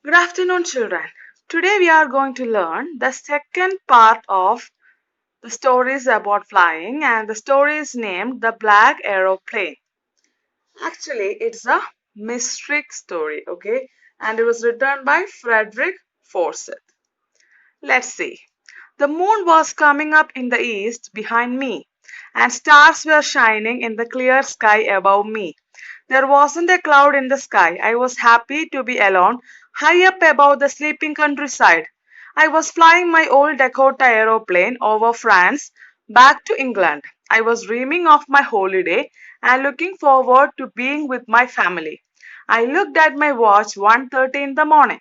Good afternoon, children. Today we are going to learn the second part of the stories about flying, and the story is named The Black Aeroplane. Actually, it's a mystery story, okay? And it was written by Frederick Forsyth. Let's see. The moon was coming up in the east behind me, and stars were shining in the clear sky above me. There wasn't a cloud in the sky. I was happy to be alone, high up above the sleeping countryside. I was flying my old Dakota aeroplane over France back to England. I was dreaming of my holiday and looking forward to being with my family. I looked at my watch 1:30 in the morning.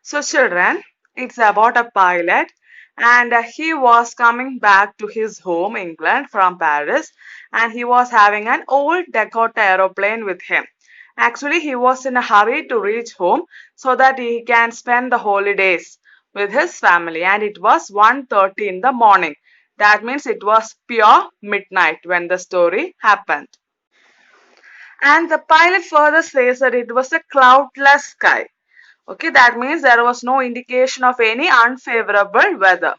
So, children, it's about a pilot, and he was coming back to his home, England, from Paris, and he was having an old Dakota aeroplane with him. Actually, he was in a hurry to reach home so that he can spend the holidays with his family, and it was 1:30 in the morning. That means it was pure midnight when the story happened. And the pilot further says that it was a cloudless sky. Okay, that means there was no indication of any unfavorable weather.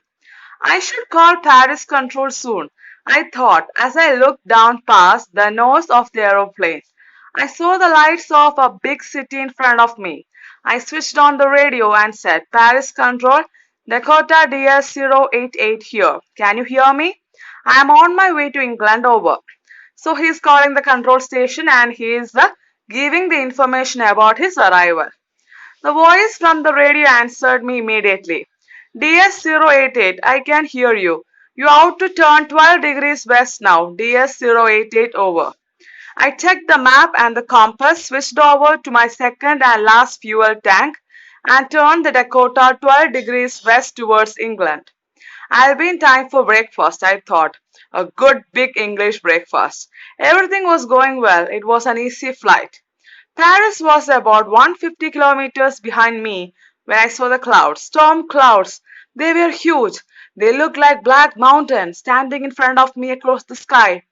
I should call Paris control soon, I thought as I looked down past the nose of the aeroplane. I saw the lights of a big city in front of me. I switched on the radio and said, Paris control, Dakota DS088 here. Can you hear me? I am on my way to England, over. So he is calling the control station, and he is giving the information about his arrival. The voice from the radio answered me immediately. DS088, I can hear you. You ought to turn 12 degrees west now. DS088 over. I checked the map and the compass, switched over to my second and last fuel tank, and turned the Dakota 12 degrees west towards England. I'll be in time for breakfast, I thought. A good big English breakfast. Everything was going well. It was an easy flight. Paris was about 150 kilometers behind me when I saw the clouds. Storm clouds. They were huge. They looked like black mountains standing in front of me across the sky.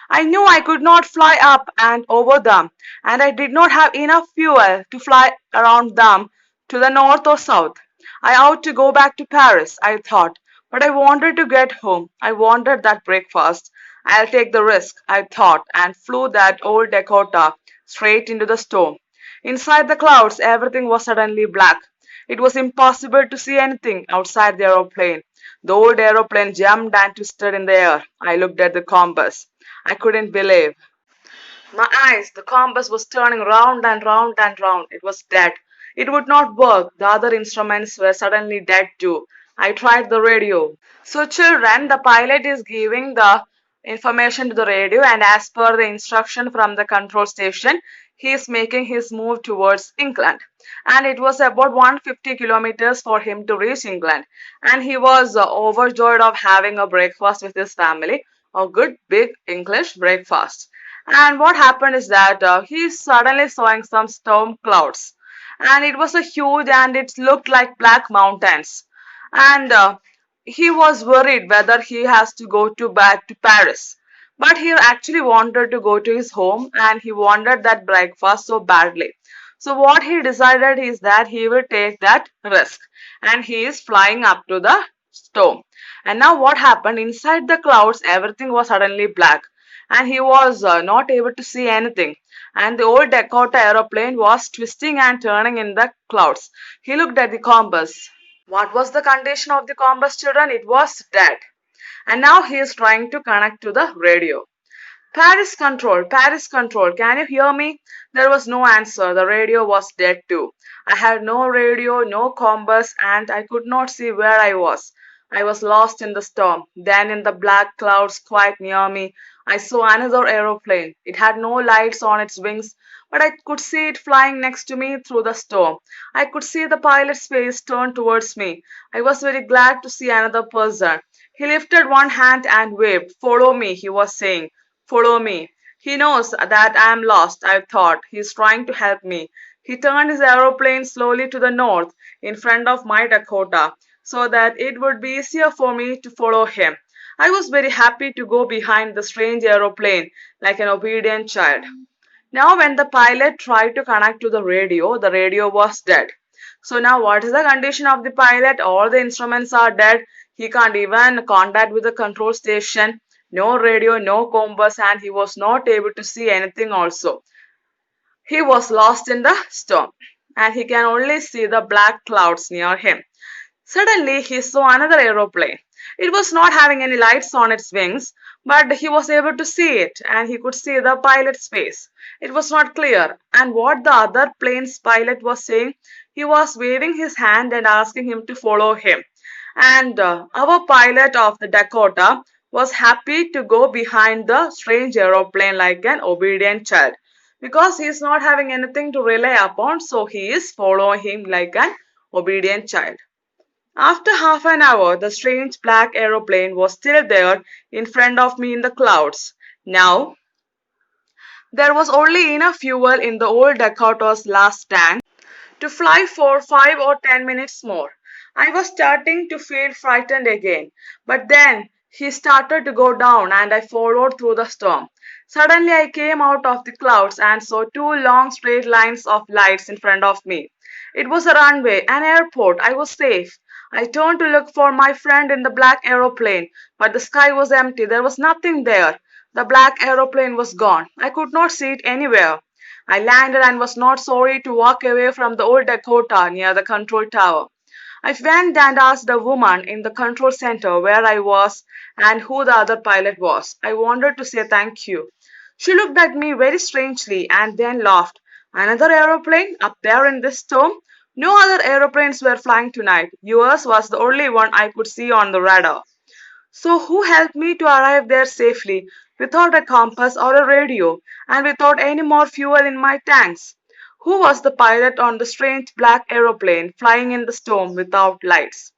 I knew I could not fly up and over them, and I did not have enough fuel to fly around them to the north or south. I ought to go back to Paris, I thought, but I wanted to get home. I wanted that breakfast. I'll take the risk, I thought, and flew that old Dakota straight into the storm. Inside the clouds, everything was suddenly black. It was impossible to see anything outside the aeroplane. The old aeroplane jumped and twisted in the air. I looked at the compass. I couldn't believe my eyes. The compass was turning round and round and round. It was dead. It would not work. The other instruments were suddenly dead too. I tried the radio. So, children, the pilot is giving the information to the radio, and as per the instruction from the control station, he is making his move towards England. And it was about 150 kilometers for him to reach England. And he was overjoyed of having a breakfast with his family, a good big English breakfast. And what happened is that he suddenly saw some storm clouds, and it was a huge, and it looked like black mountains. And he was worried whether he has to go to back to Paris. But he actually wanted to go to his home, and he wanted that breakfast so badly. So what he decided is that he will take that risk, and he is flying up to the storm. And now what happened? Inside the clouds, everything was suddenly black, and he was not able to see anything. And the old Dakota aeroplane was twisting and turning in the clouds. He looked at the compass. What was the condition of the compass, children? It was dead. And now he is trying to connect to the radio. Paris control, can you hear me? There was no answer. The radio was dead too. I had no radio, no compass, and I could not see where I was. I was lost in the storm. Then, in the black clouds quite near me, I saw another aeroplane. It had no lights on its wings, but I could see it flying next to me through the storm. I could see the pilot's face turned towards me. I was very glad to see another person. He lifted one hand and waved. Follow me, he was saying. Follow me. He knows that I am lost, I thought. He is trying to help me. He turned his aeroplane slowly to the north in front of my Dakota so that it would be easier for me to follow him. I was very happy to go behind the strange aeroplane like an obedient child. Now, when the pilot tried to connect to the radio was dead. So now what is the condition of the pilot? All the instruments are dead. He can't even contact with the control station. No radio, no compass, and he was not able to see anything also. He was lost in the storm, and he can only see the black clouds near him. Suddenly he saw another aeroplane. It was not having any lights on its wings, but he was able to see it, and he could see the pilot's face. It was not clear, and what the other plane's pilot was saying, he was waving his hand and asking him to follow him. And our pilot of the Dakota was happy to go behind the strange aeroplane like an obedient child because he is not having anything to rely upon, so he is following him like an obedient child. After half an hour, the strange black aeroplane was still there in front of me in the clouds. Now, there was only enough fuel in the old Dakota's last tank to fly for 5 or 10 minutes more. I was starting to feel frightened again, but then he started to go down and I followed through the storm. Suddenly, I came out of the clouds and saw two long straight lines of lights in front of me. It was a runway, an airport. I was safe. I turned to look for my friend in the black aeroplane, but the sky was empty. There was nothing there. The black aeroplane was gone. I could not see it anywhere. I landed and was not sorry to walk away from the old Dakota near the control tower. I went and asked the woman in the control center where I was and who the other pilot was. I wanted to say thank you. She looked at me very strangely and then laughed. Another aeroplane up there in this storm? No other aeroplanes were flying tonight. Yours was the only one I could see on the radar. So who helped me to arrive there safely without a compass or a radio and without any more fuel in my tanks? Who was the pilot on the strange black aeroplane flying in the storm without lights?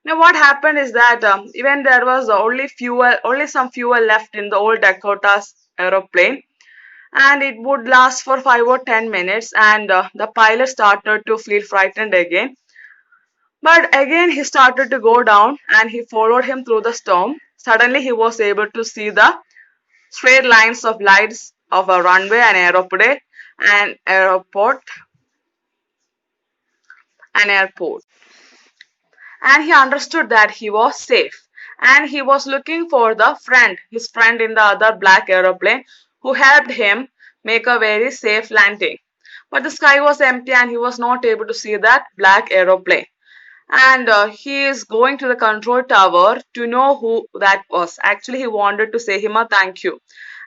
Now what happened is that even there was only some fuel left in the old Dakota's aeroplane, and it would last for 5 or 10 minutes, and the pilot started to feel frightened again. But again he started to go down and he followed him through the storm. Suddenly he was able to see the straight lines of lights of a runway, an airport, an airport. And he understood that he was safe. And he was looking for his friend in the other black aeroplane who helped him make a very safe landing. But the sky was empty and he was not able to see that black aeroplane. And he is going to the control tower to know who that was. Actually, he wanted to say him a thank you.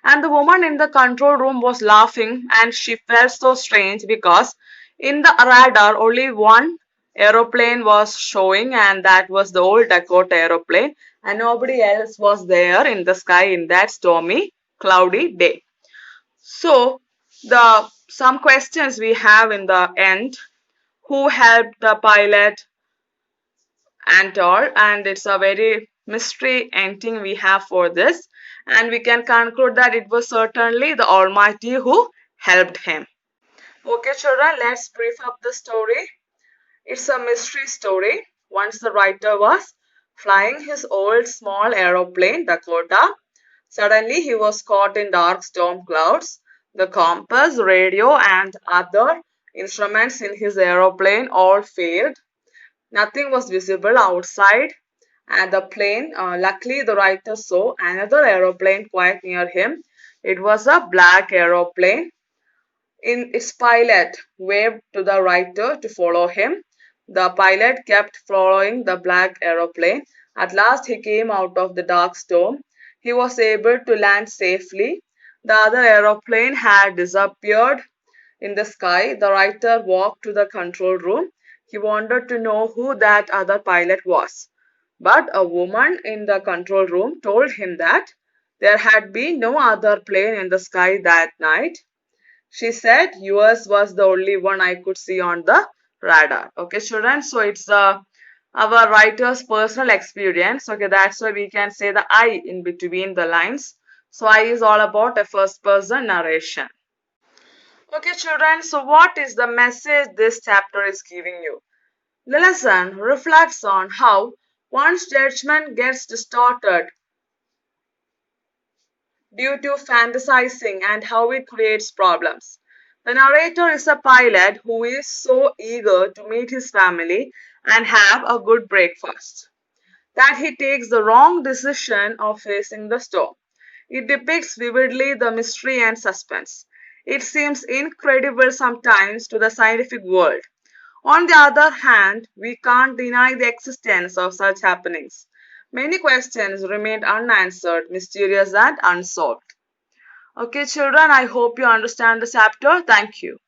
And the woman in the control room was laughing and she felt so strange because in the radar only one aeroplane was showing, and that was the old Dakota aeroplane, and nobody else was there in the sky in that stormy, cloudy day. So the some questions we have in the end: who helped the pilot and all, and it's a very mystery ending we have for this, and we can conclude that it was certainly the Almighty who helped him. Okay children, let's brief up the story. It's a mystery story. Once the writer was flying his old small aeroplane Dakota. Suddenly he was caught in dark storm clouds. The compass, radio and other instruments in his aeroplane all failed. Nothing was visible outside and the plane. Luckily, the writer saw another aeroplane quite near him. It was a black aeroplane. In its pilot waved to the writer to follow him. The pilot kept following the black aeroplane. At last, he came out of the dark storm. He was able to land safely. The other aeroplane had disappeared in the sky. The writer walked to the control room. He wanted to know who that other pilot was. But a woman in the control room told him that there had been no other plane in the sky that night. She said yours was the only one I could see on the radar. Okay, children. So it's our writer's personal experience. Okay, that's why we can say the I in between the lines. So I is all about a first person narration. Okay, children. So what is the message this chapter is giving you? The lesson reflects on how one's judgment gets distorted due to fantasizing and how it creates problems. The narrator is a pilot who is so eager to meet his family and have a good breakfast that he takes the wrong decision of facing the storm. It depicts vividly the mystery and suspense. It seems incredible sometimes to the scientific world. On the other hand, we can't deny the existence of such happenings. Many questions remain unanswered, mysterious, and unsolved. Okay, children, I hope you understand the chapter. Thank you.